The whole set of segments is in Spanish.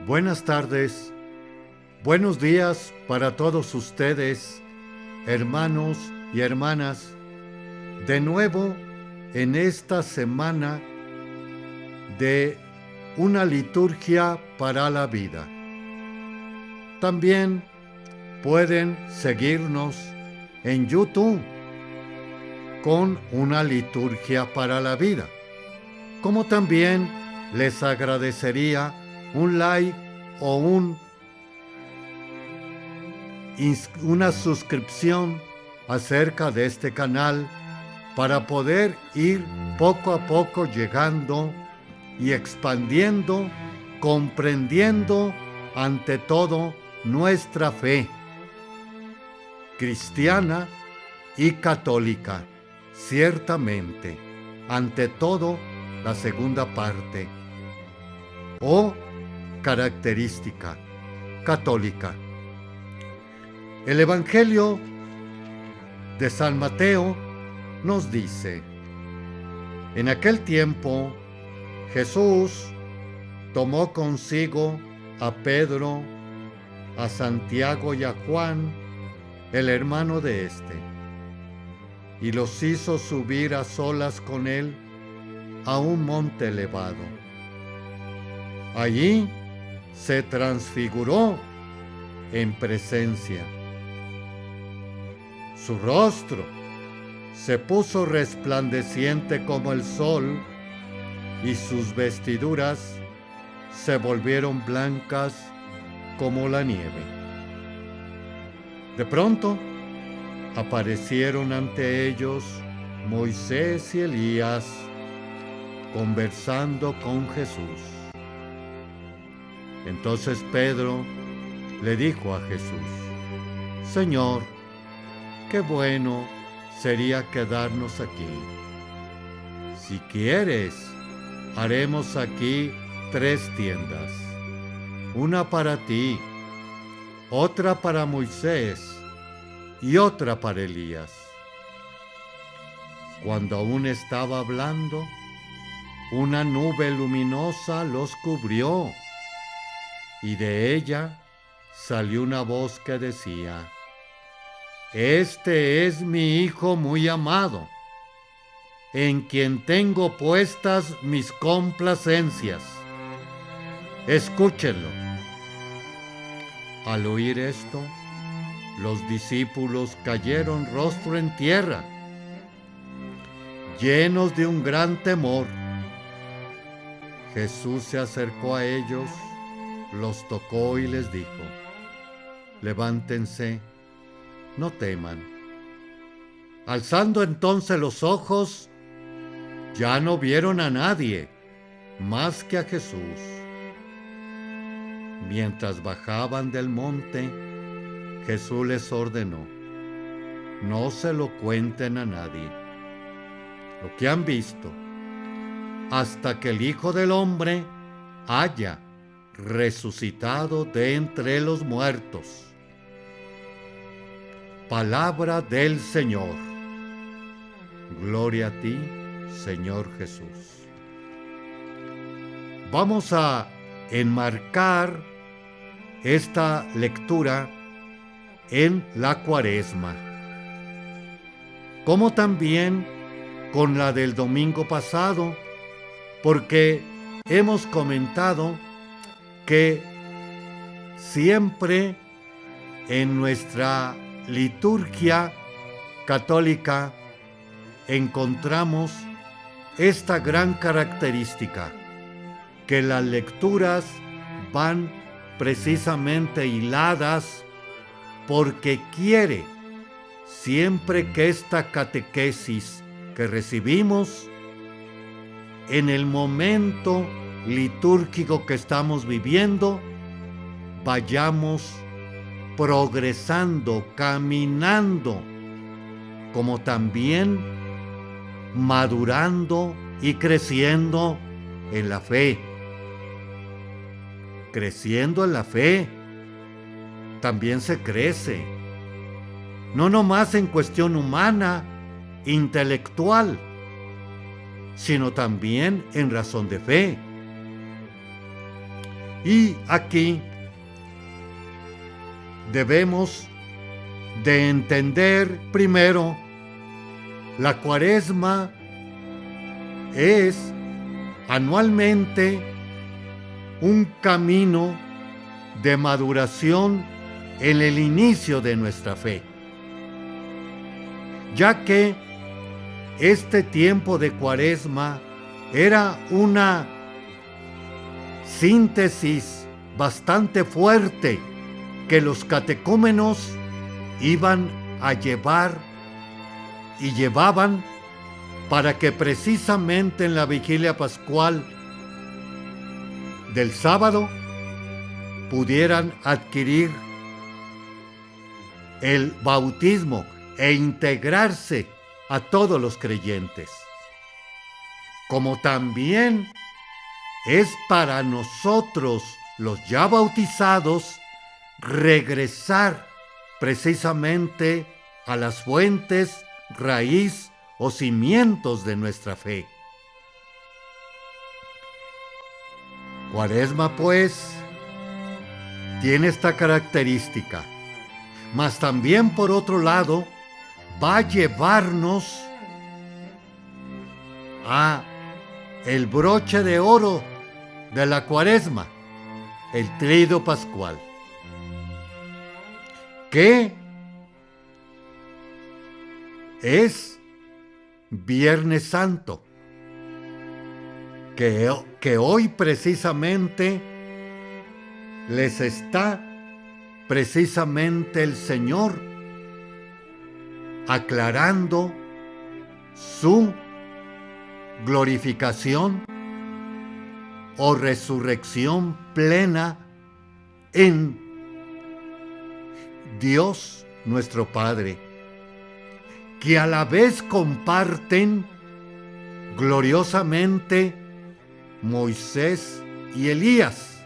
Buenas tardes, buenos días para todos ustedes, hermanos y hermanas, de nuevo en esta semana de una liturgia para la vida. También pueden seguirnos en YouTube con una liturgia para la vida, como también les agradecería un like o una suscripción acerca de este canal para poder ir poco a poco llegando y expandiendo, comprendiendo ante todo nuestra fe cristiana y católica, ciertamente, ante todo la segunda parte, o característica católica. El Evangelio de San Mateo nos dice: en aquel tiempo Jesús tomó consigo a Pedro, a Santiago y a Juan, el hermano de éste, y los hizo subir a solas con él a un monte elevado. Allí se transfiguró en presencia. Su rostro se puso resplandeciente como el sol y sus vestiduras se volvieron blancas como la nieve. De pronto aparecieron ante ellos Moisés y Elías conversando con Jesús. Entonces Pedro le dijo a Jesús: Señor, qué bueno sería quedarnos aquí. Si quieres, haremos aquí 3 tiendas, una para ti, otra para Moisés y otra para Elías. Cuando aún estaba hablando, una nube luminosa los cubrió, y de ella salió una voz que decía: Este es mi Hijo muy amado, en quien tengo puestas mis complacencias. Escúchenlo. Al oír esto, los discípulos cayeron rostro en tierra, llenos de un gran temor. Jesús se acercó a ellos, los tocó y les dijo: Levántense, no teman. Alzando entonces los ojos, ya no vieron a nadie más que a Jesús. Mientras bajaban del monte, Jesús les ordenó: no se lo cuenten a nadie lo que han visto, hasta que el Hijo del Hombre haya resucitado de entre los muertos. Palabra del Señor. Gloria a ti, Señor Jesús. Vamos a enmarcar esta lectura en la Cuaresma, como también con la del domingo pasado, porque hemos comentado que siempre en nuestra liturgia católica encontramos esta gran característica, que las lecturas van precisamente hiladas, porque quiere siempre que esta catequesis que recibimos en el momento litúrgico que estamos viviendo, vayamos progresando, caminando, como también madurando y creciendo en la fe. Creciendo en la fe, también se crece, no nomás en cuestión humana, intelectual, sino también en razón de fe. Y aquí debemos de entender primero, la Cuaresma es anualmente un camino de maduración en el inicio de nuestra fe, ya que este tiempo de Cuaresma era una síntesis bastante fuerte que los catecúmenos iban a llevar y llevaban para que precisamente en la vigilia pascual del sábado pudieran adquirir el bautismo e integrarse a todos los creyentes. Como también es para nosotros, los ya bautizados, regresar precisamente a las fuentes, raíz o cimientos de nuestra fe. Cuaresma, pues, tiene esta característica, mas también por otro lado va a llevarnos a el broche de oro de la Cuaresma, el Triduo Pascual, que es Viernes Santo, que hoy precisamente les está precisamente el Señor aclarando su glorificación o resurrección plena en Dios nuestro Padre, que a la vez comparten gloriosamente Moisés y Elías.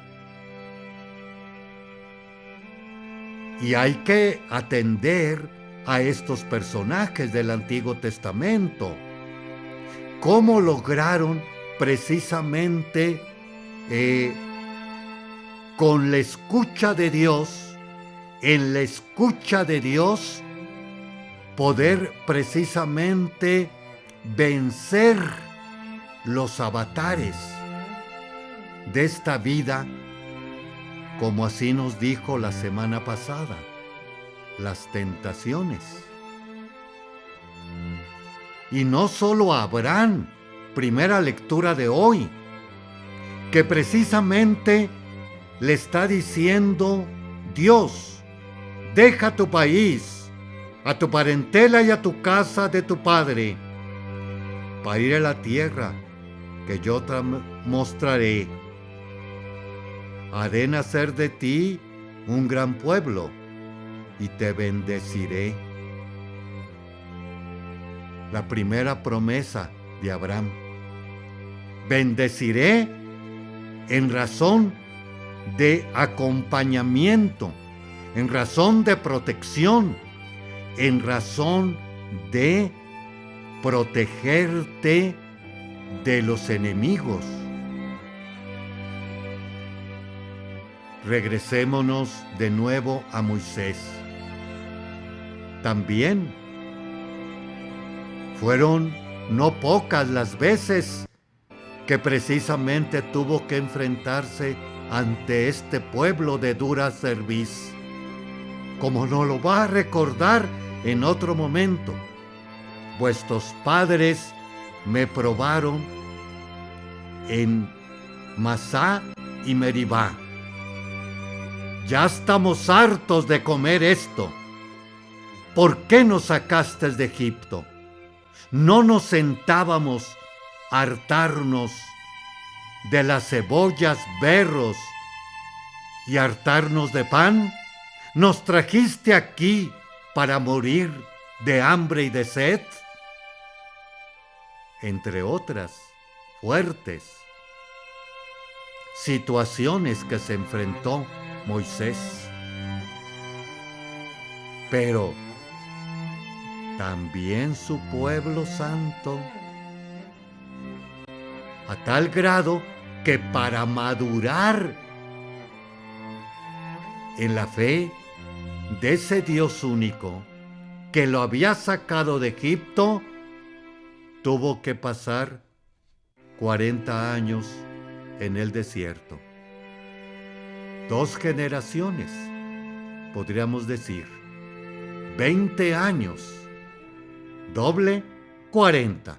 Y hay que atender a estos personajes del Antiguo Testamento. ¿Cómo lograron precisamente con la escucha de Dios, en la escucha de Dios, poder precisamente vencer los avatares de esta vida, como así nos dijo la semana pasada, las tentaciones? Y no solo a Abraham, primera lectura de hoy, que precisamente le está diciendo Dios: deja tu país, a tu parentela y a tu casa de tu padre, para ir a la tierra que yo te mostraré. Haré nacer de ti un gran pueblo y te bendeciré. La primera promesa de Abraham. Bendeciré en razón de acompañamiento, en razón de protección, en razón de protegerte de los enemigos. Regresémonos de nuevo a Moisés. También fueron no pocas las veces que precisamente tuvo que enfrentarse ante este pueblo de dura cerviz, como nos lo va a recordar en otro momento. Vuestros padres me probaron en Masá y Meribá. Ya estamos hartos de comer esto. ¿Por qué nos sacaste de Egipto? ¿No nos sentábamos a hartarnos de las cebollas, berros y hartarnos de pan? ¿Nos trajiste aquí para morir de hambre y de sed? Entre otras fuertes situaciones que se enfrentó Moisés. Pero también su pueblo santo, a tal grado que para madurar en la fe de ese Dios único que lo había sacado de Egipto, tuvo que pasar 40 años en el desierto. 2 generaciones, podríamos decir. 20 años, doble 40.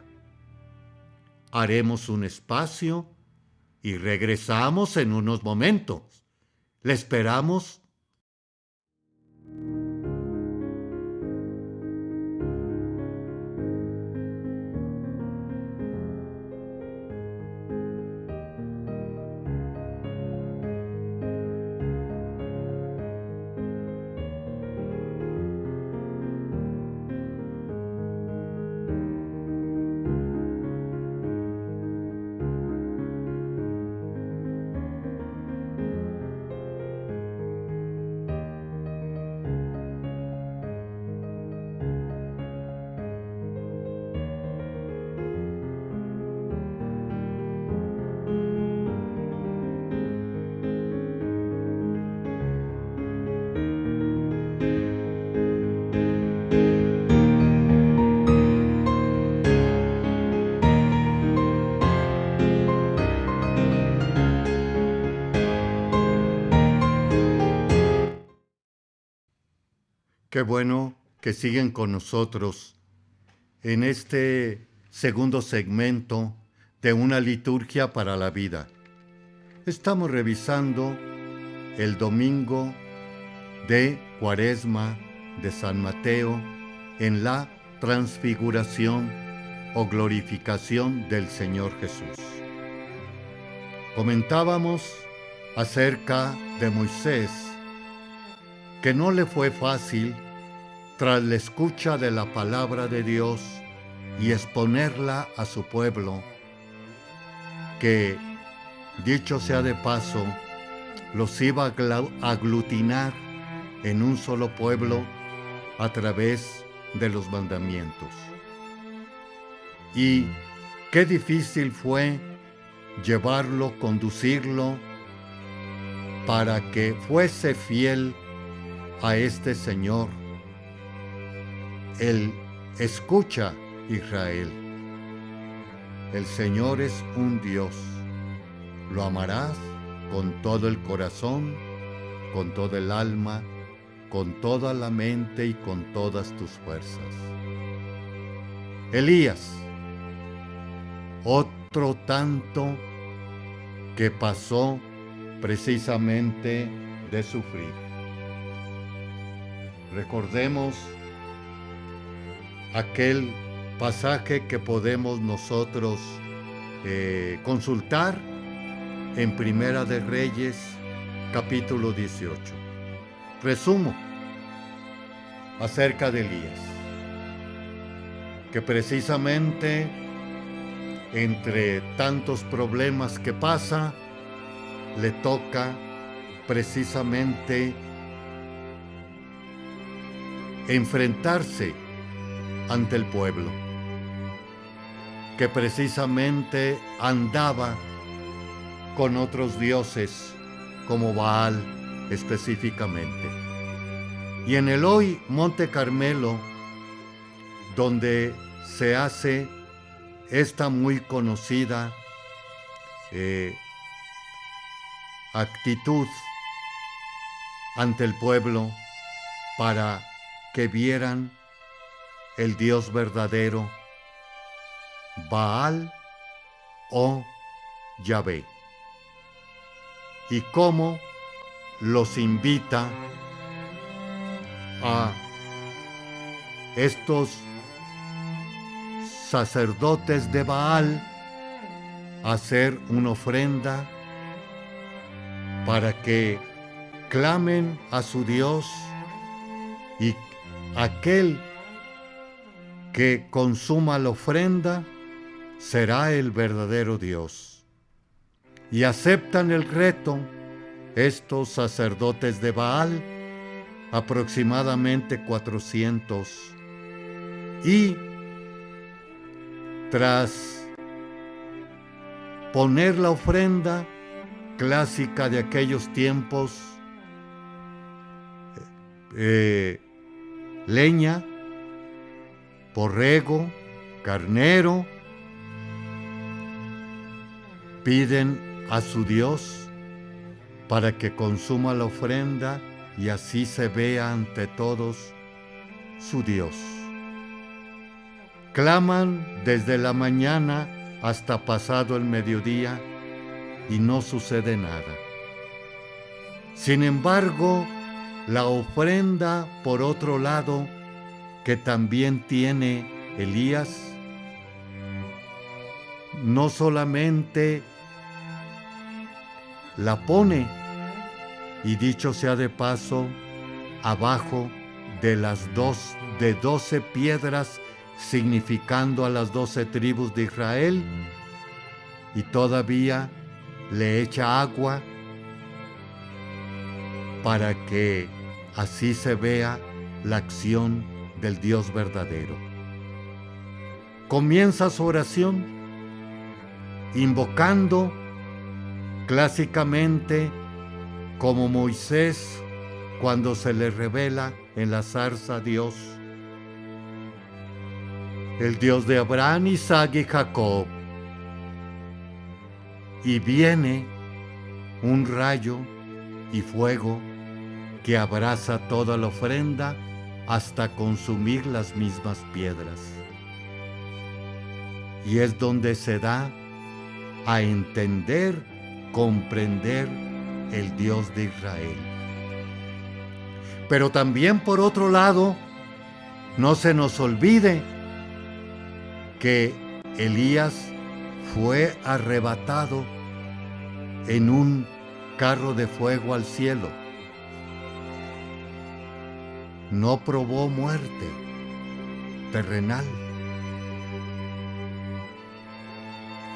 Haremos un espacio y regresamos en unos momentos. Le esperamos. Qué bueno que siguen con nosotros en este segundo segmento de una liturgia para la vida. Estamos revisando el domingo de Cuaresma de San Mateo en la transfiguración o glorificación del Señor Jesús. Comentábamos acerca de Moisés, que no le fue fácil, tras la escucha de la palabra de Dios y exponerla a su pueblo, que, dicho sea de paso, los iba a aglutinar en un solo pueblo a través de los mandamientos. Y qué difícil fue llevarlo, conducirlo, para que fuese fiel a este Señor. Él escucha, Israel. El Señor es un Dios. Lo amarás con todo el corazón, con toda el alma, con toda la mente y con todas tus fuerzas. Elías, otro tanto que pasó precisamente de sufrir. Recordemos aquel pasaje que podemos nosotros consultar en Primera de Reyes, capítulo 18. Resumo acerca de Elías, que precisamente entre tantos problemas que pasa, le toca precisamente enfrentarse ante el pueblo, que precisamente andaba con otros dioses como Baal específicamente. Y en el hoy Monte Carmelo, donde se hace esta muy conocida actitud ante el pueblo para que vieran el Dios verdadero, Baal o Yahvé, y cómo los invita a estos sacerdotes de Baal a hacer una ofrenda para que clamen a su Dios, y aquel que consuma la ofrenda será el verdadero Dios. Y aceptan el reto estos sacerdotes de Baal, aproximadamente 400, y tras poner la ofrenda clásica de aquellos tiempos, leña, borrego, carnero. Piden a su Dios para que consuma la ofrenda y así se vea ante todos su Dios. Claman desde la mañana hasta pasado el mediodía y no sucede nada. Sin embargo, la ofrenda, por otro lado, que también tiene Elías, no solamente la pone, y dicho sea de paso, abajo de 12 piedras, significando a las 12 tribus de Israel, y todavía le echa agua para que así se vea la acción del Dios verdadero. Comienza su oración invocando clásicamente como Moisés cuando se le revela en la zarza a Dios, el Dios de Abraham, Isaac y Jacob. Y viene un rayo y fuego que abraza toda la ofrenda hasta consumir las mismas piedras. Y es donde se da a entender, comprender el Dios de Israel. Pero también, por otro lado, no se nos olvide que Elías fue arrebatado en un carro de fuego al cielo. No probó muerte terrenal.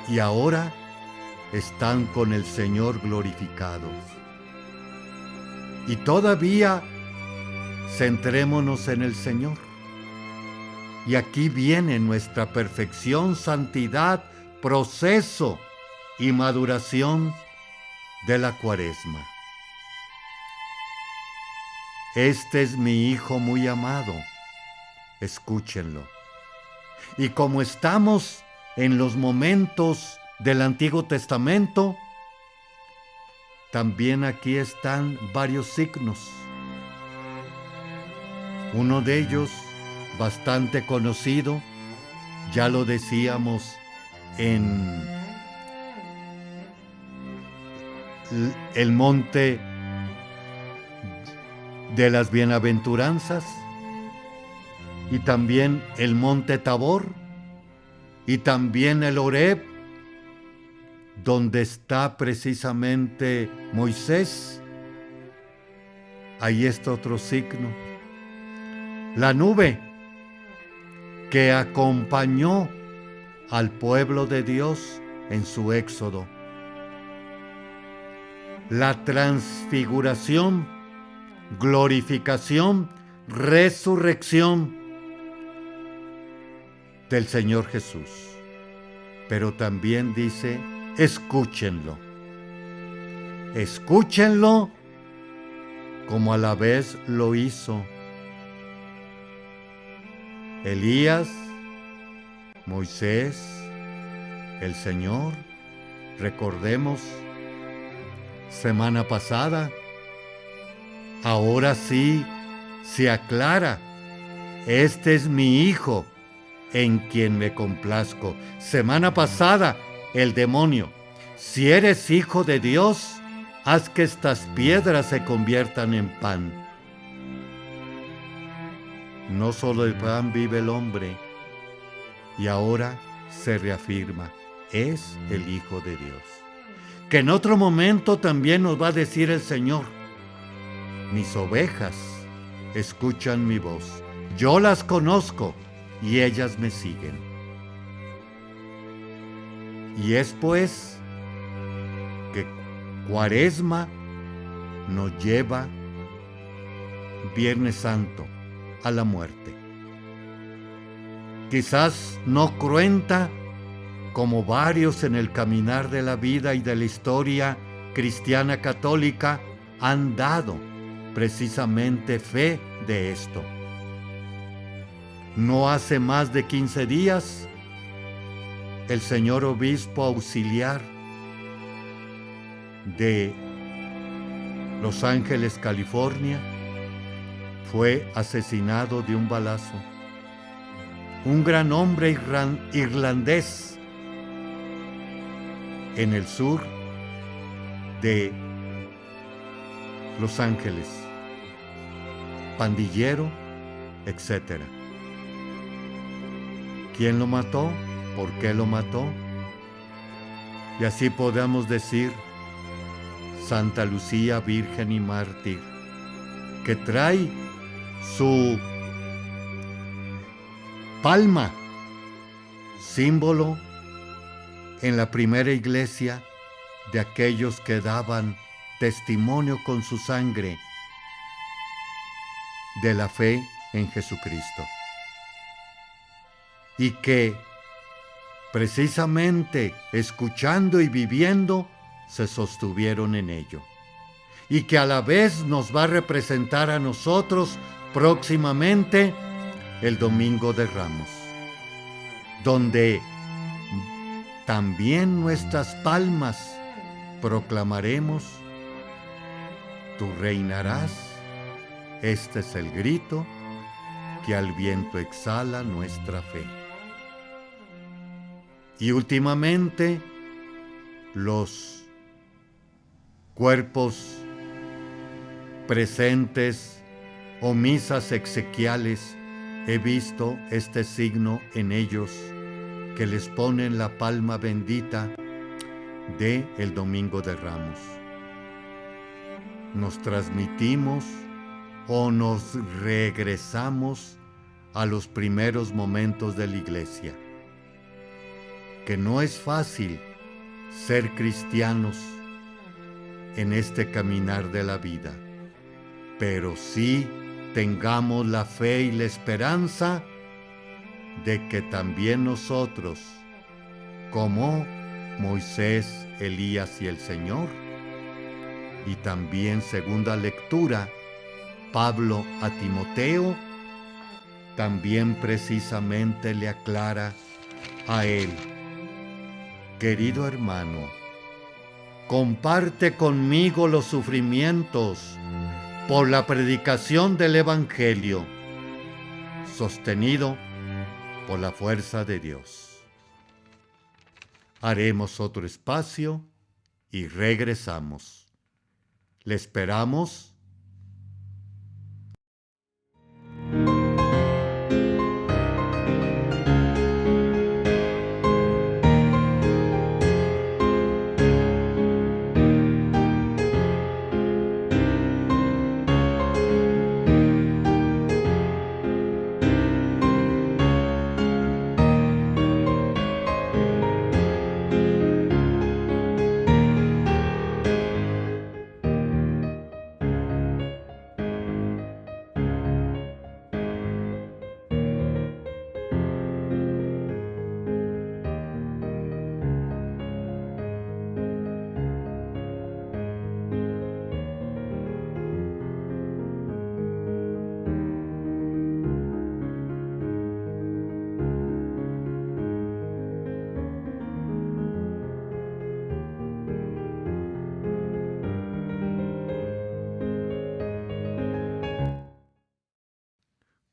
Y ahora están con el Señor glorificados. Y todavía centrémonos en el Señor. Y aquí viene nuestra perfección, santidad, proceso y maduración de la Cuaresma. Este es mi Hijo muy amado, escúchenlo. Y como estamos en los momentos del Antiguo Testamento, también aquí están varios signos. Uno de ellos, bastante conocido, ya lo decíamos en el monte de las bienaventuranzas, y también el monte Tabor, y también el Horeb, donde está precisamente Moisés. Ahí está otro signo. La nube que acompañó al pueblo de Dios en su éxodo. La transfiguración, glorificación, resurrección del Señor Jesús. Pero también dice, escúchenlo. Escúchenlo como a la vez lo hizo Elías, Moisés, el Señor. Recordemos, semana pasada, ahora sí se aclara. Este es mi Hijo, en quien me complazco. Semana pasada, el demonio: si eres Hijo de Dios, haz que estas piedras se conviertan en pan. No solo el pan vive el hombre. Y ahora se reafirma, es el Hijo de Dios. Que en otro momento también nos va a decir el Señor: mis ovejas escuchan mi voz, yo las conozco y ellas me siguen. Y es pues que Cuaresma nos lleva Viernes Santo a la muerte. Quizás no cruenta, como varios en el caminar de la vida y de la historia cristiana católica han dado precisamente fe de esto. No hace más de 15 días, el señor obispo auxiliar de Los Ángeles, California, fue asesinado de un balazo. Un gran hombre irlandés en el sur de Los Ángeles, pandillero, etc. ¿Quién lo mató? ¿Por qué lo mató? Y así podemos decir Santa Lucía, Virgen y Mártir, que trae su palma, símbolo en la primera iglesia de aquellos que daban testimonio con su sangre de la fe en Jesucristo. Y que precisamente escuchando y viviendo se sostuvieron en ello. Y que a la vez nos va a representar a nosotros próximamente el Domingo de Ramos, donde también nuestras palmas proclamaremos: tú reinarás. Este es el grito que al viento exhala nuestra fe. Y últimamente, los cuerpos presentes o misas exequiales, he visto este signo en ellos, que les ponen la palma bendita de el Domingo de Ramos. Nos transmitimos o nos regresamos a los primeros momentos de la iglesia. Que no es fácil ser cristianos en este caminar de la vida, pero sí tengamos la fe y la esperanza de que también nosotros, como Moisés, Elías y el Señor, y también segunda lectura, Pablo a Timoteo, también precisamente le aclara a él: querido hermano, comparte conmigo los sufrimientos por la predicación del Evangelio, sostenido por la fuerza de Dios. Haremos otro espacio y regresamos. Le esperamos.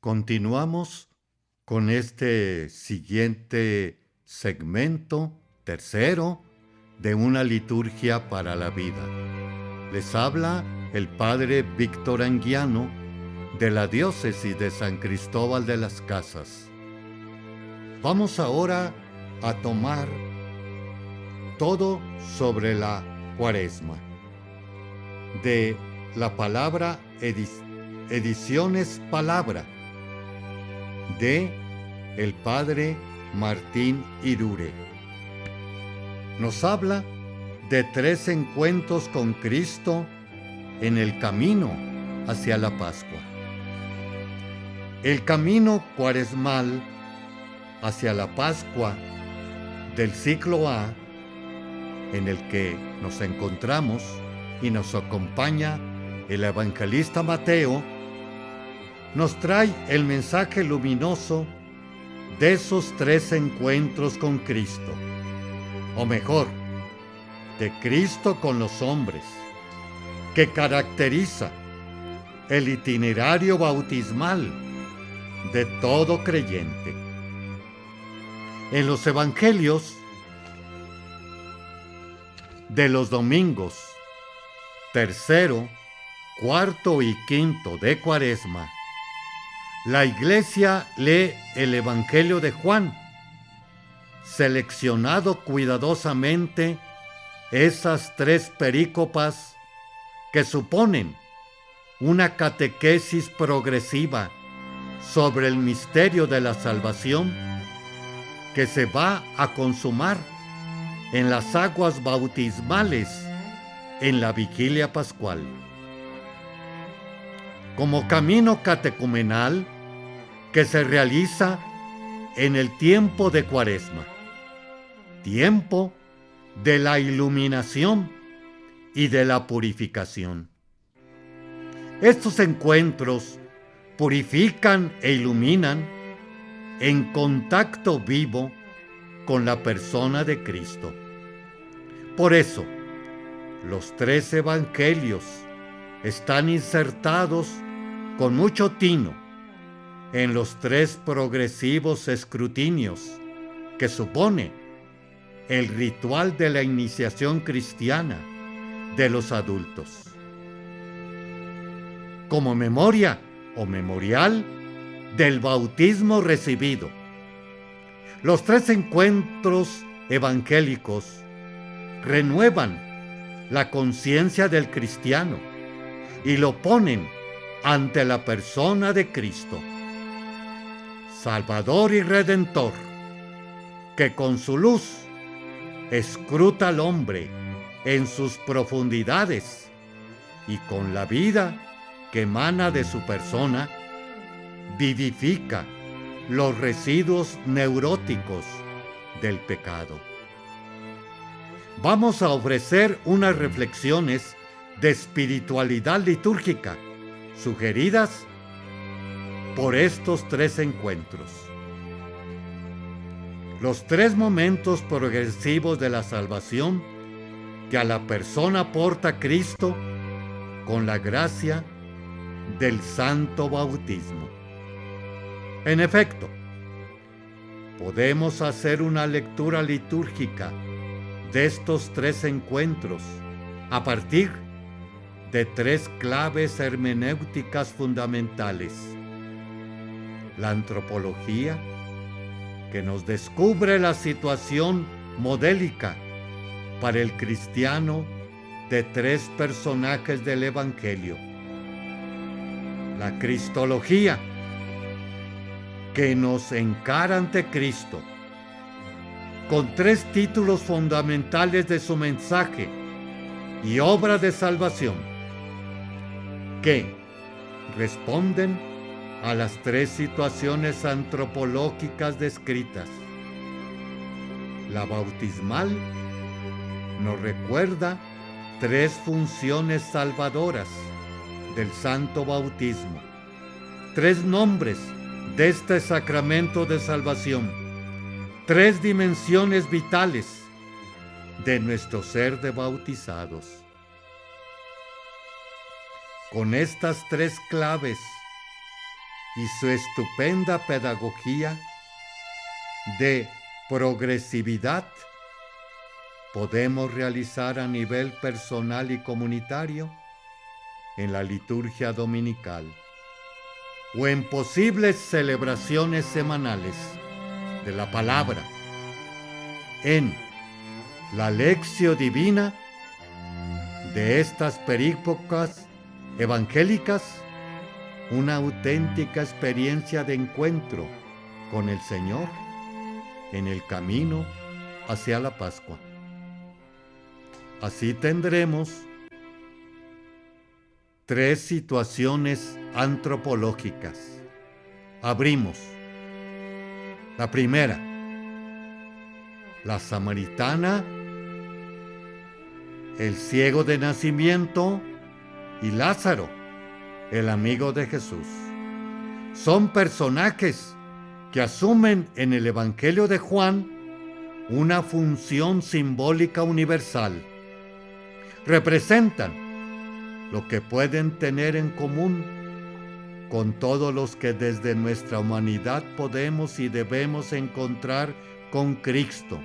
Continuamos con este siguiente segmento, tercero, de una liturgia para la vida. Les habla el padre Víctor Anguiano, de la diócesis de San Cristóbal de las Casas. Vamos ahora a tomar todo sobre la Cuaresma, de la palabra Ediciones Palabra, de el padre Martín Irure. Nos habla de 3 encuentros con Cristo en el camino hacia la Pascua. El camino cuaresmal hacia la Pascua del ciclo A, en el que nos encontramos y nos acompaña el evangelista Mateo, nos trae el mensaje luminoso de esos 3 encuentros con Cristo, o mejor, de Cristo con los hombres, que caracteriza el itinerario bautismal de todo creyente. En los evangelios de los domingos 3º, 4º y 5º de Cuaresma, la Iglesia lee el Evangelio de Juan, seleccionado cuidadosamente esas 3 perícopas que suponen una catequesis progresiva sobre el misterio de la salvación que se va a consumar en las aguas bautismales en la vigilia pascual. Como camino catecumenal que se realiza en el tiempo de Cuaresma, tiempo de la iluminación y de la purificación. Estos encuentros purifican e iluminan en contacto vivo con la persona de Cristo. Por eso, los 3 evangelios están insertados con mucho tino en los 3 progresivos escrutinios que supone el ritual de la iniciación cristiana de los adultos. Como memoria o memorial del bautismo recibido, los 3 encuentros evangélicos renuevan la conciencia del cristiano y lo ponen ante la persona de Cristo, Salvador y Redentor, que con su luz escruta al hombre en sus profundidades y con la vida que emana de su persona, vivifica los residuos neuróticos del pecado. Vamos a ofrecer unas reflexiones de espiritualidad litúrgica sugeridas por estos 3 encuentros. Los 3 momentos progresivos de la salvación que a la persona aporta Cristo con la gracia del santo bautismo. En efecto, podemos hacer una lectura litúrgica de estos 3 encuentros a partir de 3 claves hermenéuticas fundamentales. La antropología, que nos descubre la situación modélica para el cristiano de 3 personajes del Evangelio. La cristología, que nos encara ante Cristo con 3 títulos fundamentales de su mensaje y obra de salvación, que responden a las 3 situaciones antropológicas descritas. La bautismal nos recuerda 3 funciones salvadoras del santo bautismo, 3 nombres de este sacramento de salvación, 3 dimensiones vitales de nuestro ser de bautizados. Con estas 3 claves y su estupenda pedagogía de progresividad, podemos realizar a nivel personal y comunitario, en la liturgia dominical o en posibles celebraciones semanales de la palabra, en la lección divina de estas perícopas evangélicas, una auténtica experiencia de encuentro con el Señor en el camino hacia la Pascua. Así tendremos 3 situaciones antropológicas. Abrimos. La primera, la samaritana, el ciego de nacimiento y Lázaro, el amigo de Jesús. son personajes que asumen en el Evangelio de Juan una función simbólica universal. Representan lo que pueden tener en común con todos los que desde nuestra humanidad podemos y debemos encontrar con Cristo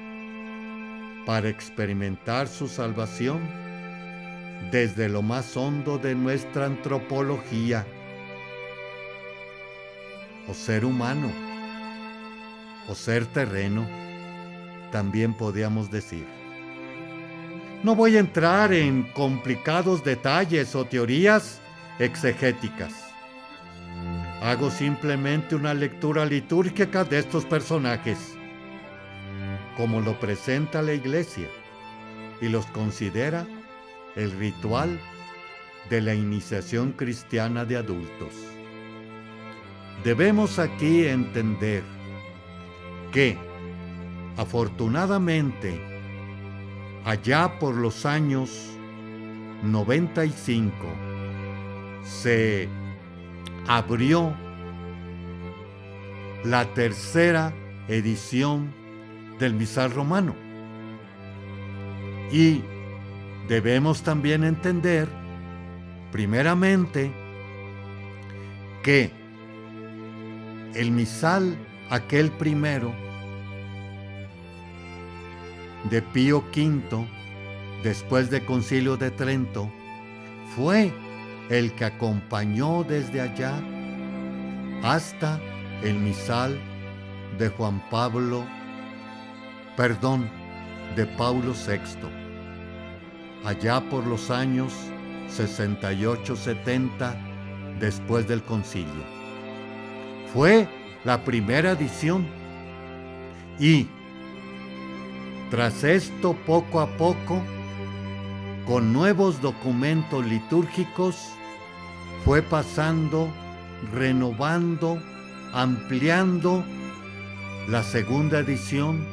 para experimentar su salvación desde lo más hondo de nuestra antropología, o ser humano, o ser terreno, también podríamos decir. No voy a entrar en complicados detalles o teorías exegéticas. Hago simplemente una lectura litúrgica de estos personajes, como lo presenta la Iglesia, y los considera el ritual de la iniciación cristiana de adultos. Debemos aquí entender que, afortunadamente, allá por los años 95, se abrió la tercera edición del Misal Romano. Y debemos también entender, primeramente, que el misal, aquel primero, de Pío V, después del Concilio de Trento, fue el que acompañó desde allá hasta el misal de de Paulo VI, allá por los años 68-70 después del concilio. Fue la primera edición y tras esto, poco a poco, con nuevos documentos litúrgicos, fue pasando, renovando, ampliando la segunda edición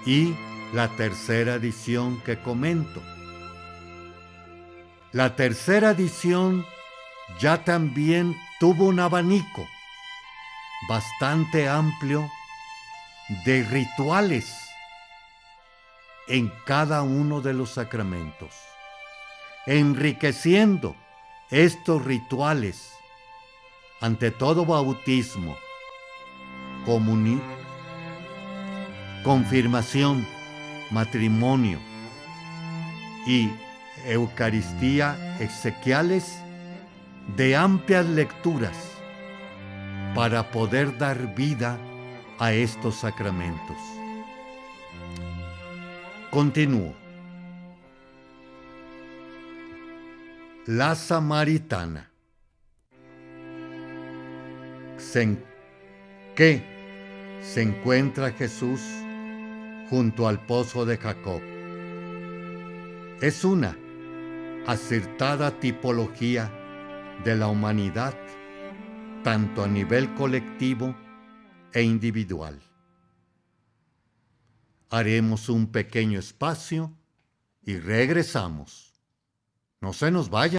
y la tercera edición que comento. La tercera edición ya también tuvo un abanico bastante amplio de rituales en cada uno de los sacramentos, enriqueciendo estos rituales, ante todo bautismo, confirmación, matrimonio y Eucaristía exequiales, de amplias lecturas para poder dar vida a estos sacramentos. Continúo. La Samaritana. Que se encuentra Jesús junto al pozo de Jacob. Es una acertada tipología de la humanidad, tanto a nivel colectivo e individual. Haremos un pequeño espacio y regresamos. No se nos vaya.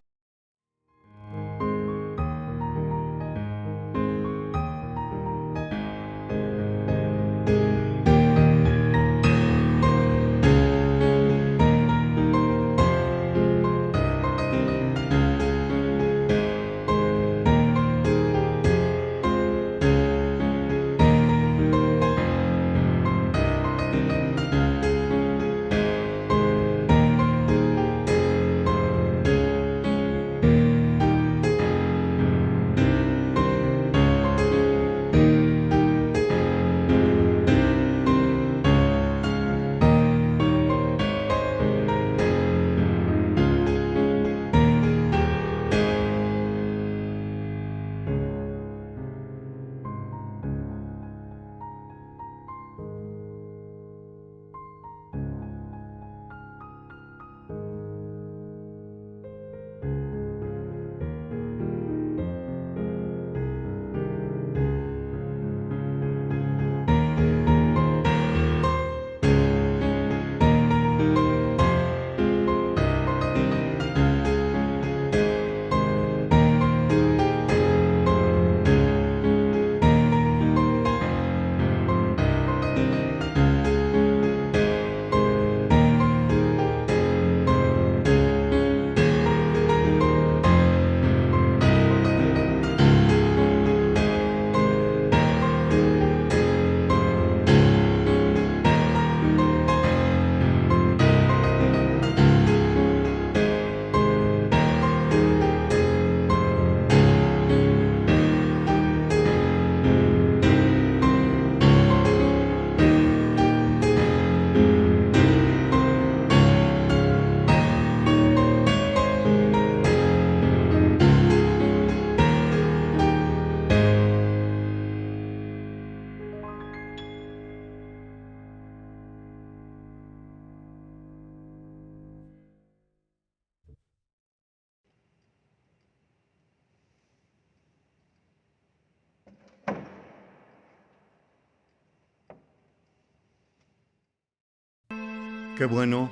Qué bueno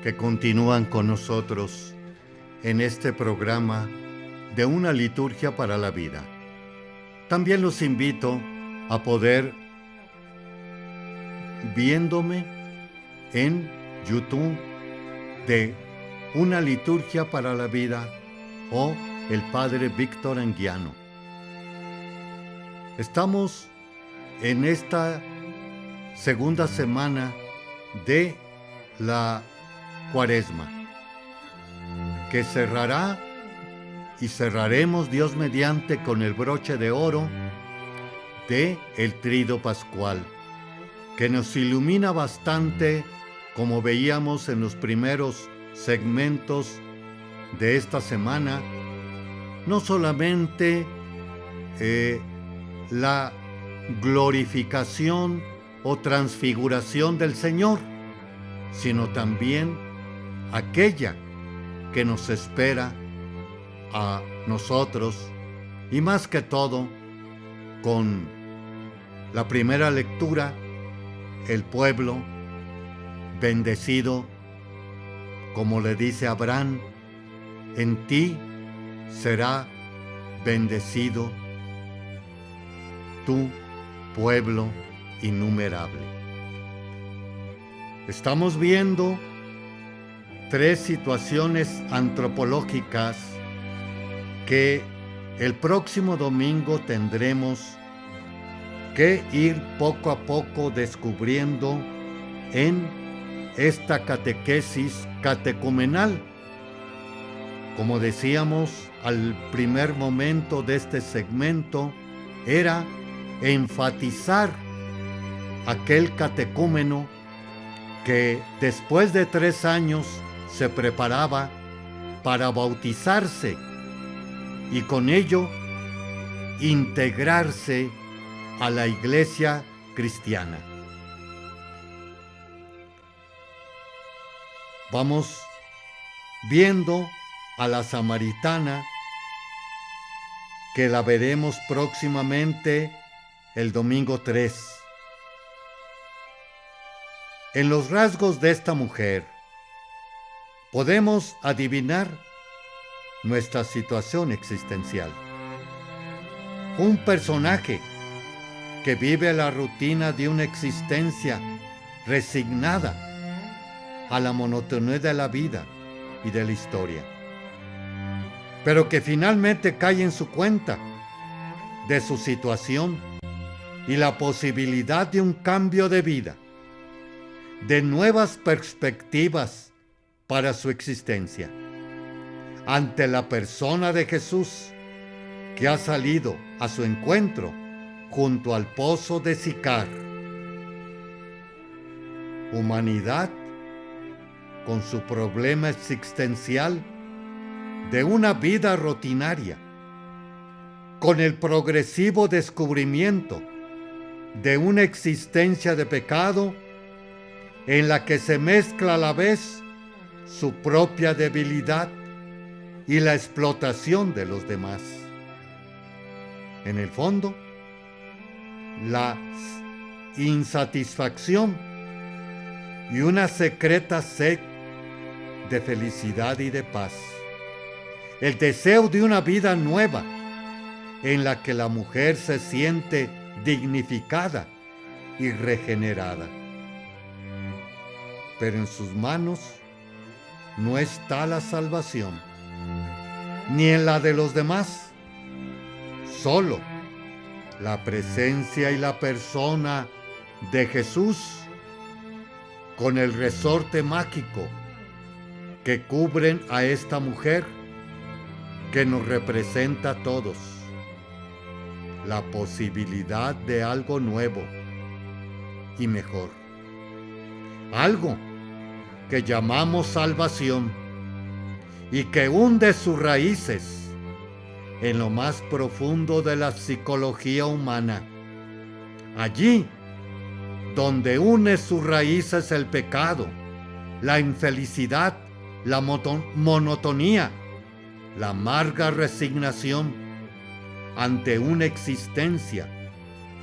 que continúan con nosotros en este programa de una liturgia para la vida. También los invito a poder viéndome en YouTube de una liturgia para la vida o el Padre Víctor Anguiano. Estamos en esta segunda semana de la Cuaresma, que cerrará y cerraremos Dios mediante con el broche de oro de el Trido Pascual, que nos ilumina bastante, como veíamos en los primeros segmentos de esta semana, no solamente la glorificación o transfiguración del Señor, sino también aquella que nos espera a nosotros, y más que todo, con la primera lectura, el pueblo bendecido, como le dice Abraham, en ti será bendecido tu pueblo innumerable. Estamos viendo tres situaciones antropológicas que el próximo domingo tendremos que ir poco a poco descubriendo en esta catequesis catecumenal. Como decíamos al primer momento de este segmento, era enfatizar aquel catecúmeno que después de 3 años se preparaba para bautizarse y con ello integrarse a la iglesia cristiana. Vamos viendo a la samaritana, que la veremos próximamente el domingo 3. En los rasgos de esta mujer podemos adivinar nuestra situación existencial. Un personaje que vive la rutina de una existencia resignada a la monotonía de la vida y de la historia, pero que finalmente cae en su cuenta de su situación y la posibilidad de un cambio de vida, de nuevas perspectivas para su existencia, ante la persona de Jesús, que ha salido a su encuentro junto al pozo de Sicar. Humanidad con su problema existencial de una vida rutinaria, con el progresivo descubrimiento de una existencia de pecado en la que se mezcla a la vez su propia debilidad y la explotación de los demás. En el fondo, la insatisfacción y una secreta sed de felicidad y de paz. El deseo de una vida nueva en la que la mujer se siente dignificada y regenerada. Pero en sus manos no está la salvación, ni en la de los demás. Solo la presencia y la persona de Jesús, con el resorte mágico que cubren a esta mujer, que nos representa a todos, la posibilidad de algo nuevo y mejor, algo que llamamos salvación y que hunde sus raíces en lo más profundo de la psicología humana, allí donde une sus raíces el pecado, la infelicidad, la monotonía, la amarga resignación ante una existencia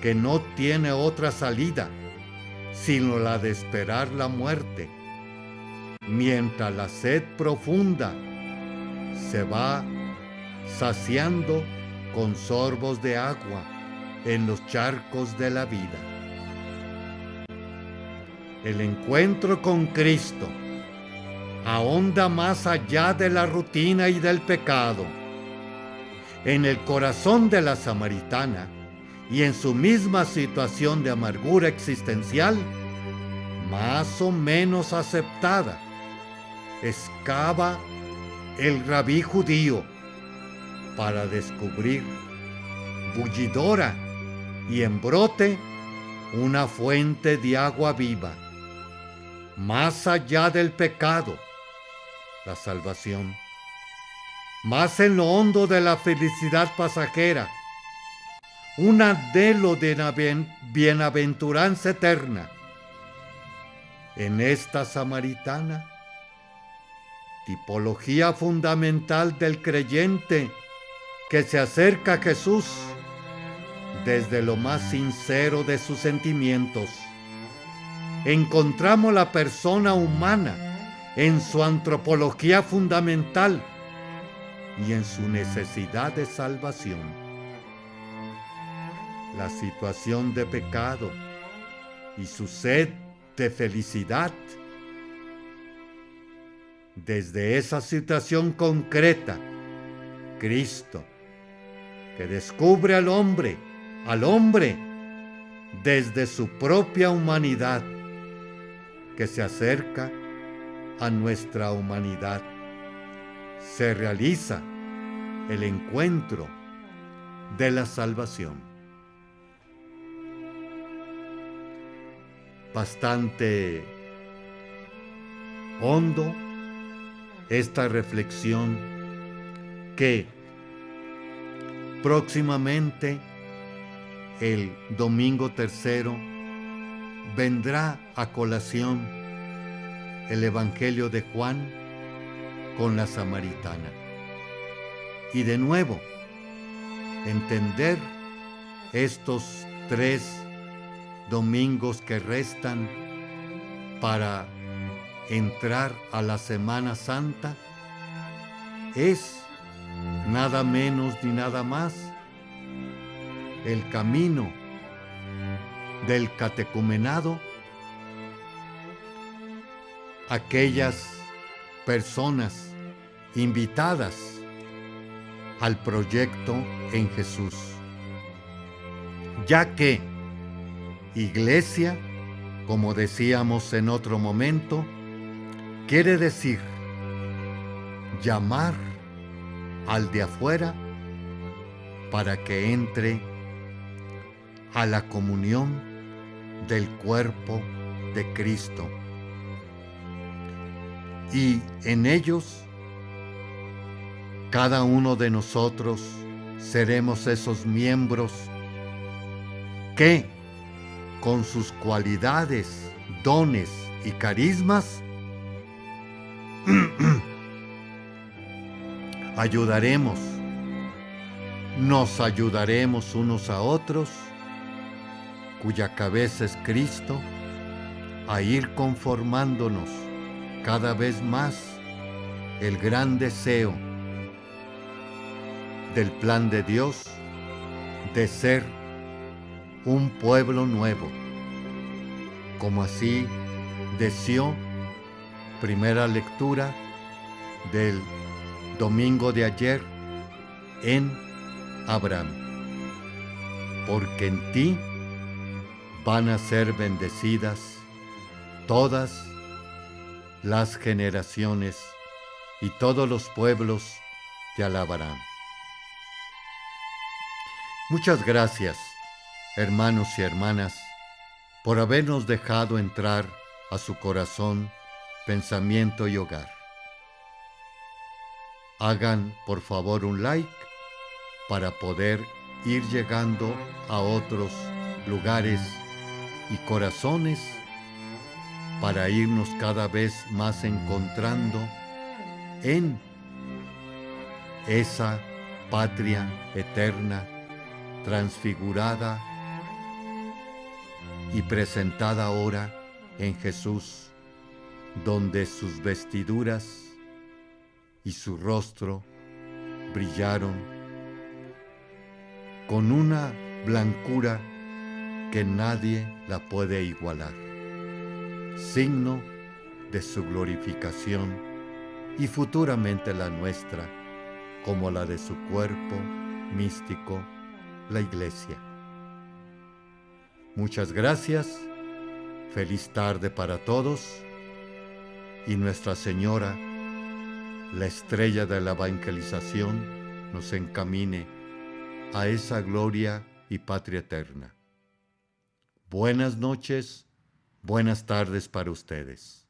que no tiene otra salida sino la de esperar la muerte mientras la sed profunda se va saciando con sorbos de agua en los charcos de la vida. El encuentro con Cristo ahonda más allá de la rutina y del pecado. En el corazón de la samaritana y en su misma situación de amargura existencial, más o menos aceptada, excava el rabí judío para descubrir, bullidora y en brote, una fuente de agua viva. Más allá del pecado, la salvación. Más en lo hondo de la felicidad pasajera, un anhelo de bienaventuranza eterna. En esta samaritana, tipología fundamental del creyente que se acerca a Jesús desde lo más sincero de sus sentimientos, encontramos la persona humana en su antropología fundamental y en su necesidad de salvación. La situación de pecado y su sed de felicidad. Desde esa situación concreta, Cristo, que descubre al hombre desde su propia humanidad, que se acerca a nuestra humanidad, se realiza el encuentro de la salvación. Bastante hondo esta reflexión que próximamente el domingo tercero vendrá a colación el Evangelio de Juan con la samaritana. Y de nuevo, entender estos 3 domingos que restan para entrar a la Semana Santa es nada menos ni nada más el camino del catecumenado, aquellas personas invitadas al proyecto en Jesús, ya que iglesia, como decíamos en otro momento, quiere decir llamar al de afuera para que entre a la comunión del cuerpo de Cristo. Y en ellos, cada uno de nosotros seremos esos miembros que, con sus cualidades, dones y carismas, nos ayudaremos unos a otros, cuya cabeza es Cristo, a ir conformándonos cada vez más el gran deseo del plan de Dios de ser un pueblo nuevo, como así deseó primera lectura del domingo de ayer en Abraham, porque en ti van a ser bendecidas todas las generaciones y todos los pueblos te alabarán. Muchas gracias, hermanos y hermanas, por habernos dejado entrar a su corazón, pensamiento y hogar. Hagan por favor un like para poder ir llegando a otros lugares y corazones, para irnos cada vez más encontrando en esa patria eterna, transfigurada y presentada ahora en Jesús, donde sus vestiduras y su rostro brillaron con una blancura que nadie la puede igualar, signo de su glorificación y futuramente la nuestra, como la de su cuerpo místico, la Iglesia. Muchas gracias, feliz tarde para todos, y Nuestra Señora, la estrella de la evangelización, nos encamine a esa gloria y patria eterna. Buenas noches, buenas tardes para ustedes.